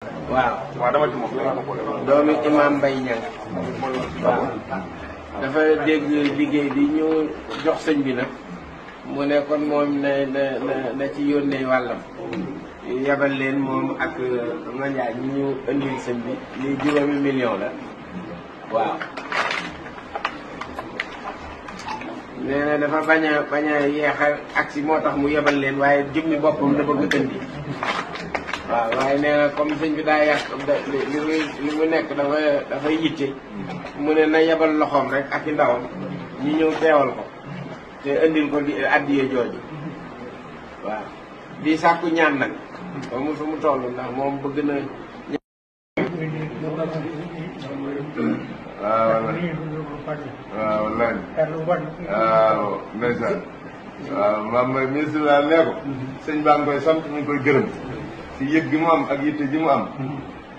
waaw waaw dama ci moom doomi imam Mbaye Niang waaw dafa dégg liggéey bi ñu jox sëñ bi nag mu ne kon moom na ci yónnee wàllam yabal leen moom ak Mandiaye ñi ñu indil sëñ bi lii $5 la waaw nee na dafa bañ a yeexa agsi moo tax mu yebal leen waaye jëmmi boppam da bëgg indi waaw waaye nee na comme sëñ bi daa yàq li mu nekk dafay yitte mu ne na yebal loxoom rek ak i ndawam ñi ñëw teewal ko te indil ko di addiye jooju waaw di sàkku ñaan nag ba mu fu mu toll ndax moom bëgg na waaw laaj waaw ndeysaan waaw maam ministre daal nee ko sëñ baa ngi koy sant mi ngi koy gërëm ci yëg gi mu am ak yitte ji mu am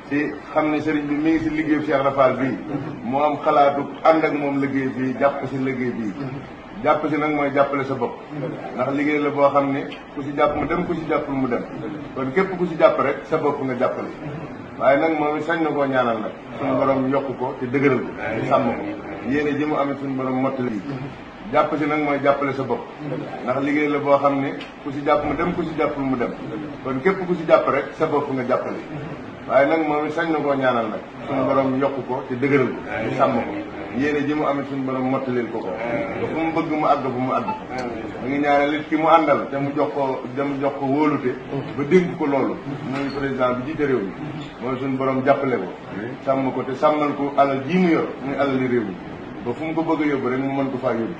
ci xam ne sëriñ bi mi ngi si liggéeyu Cheikh Rafal bii moo am xalaatu ànd ak moom liggéey bii jàpp si liggéey bii jàpp si nag mooy jàppale sa bopp ndax liggéey la boo xam ne ku si jàpp mu dem ku si jàppul mu dem kon képp ku si jàpp rek sa bopp nga jàppale waaye nag moom it sañ na koo ñaanal nag suñu borom yokk ko te dëgëral ko te sàmm ko yéene ji mu amit suñu borom mottali jàpp si nag mooy jàppale sa bopp ndax liggéey la boo xam ne ku si jàpp mu dem ku si jàppul mu dem kon képp ku si jàpp rek sa bopp nga jàppale waaye nag moom it sañ na koo ñaanal nag suñu borom yokk ko te dëgëral ko te sàmm ko yéene ji mu amit suñu borom mottalil ko ko ba fu mu bëgg mu àgg fu mu àgg mu ngi ñaanal it ki mu àndal te mu jox ko wóolute ba dénk ko loolu muy président bi jiite réew mi mooy suñu borom jàppale ko sàmm ko te sàmmal ko alal ji mu yor muy alali réew mi ba fu mu ko bëgg a yóbbu rek mu mën ko faa yóbbu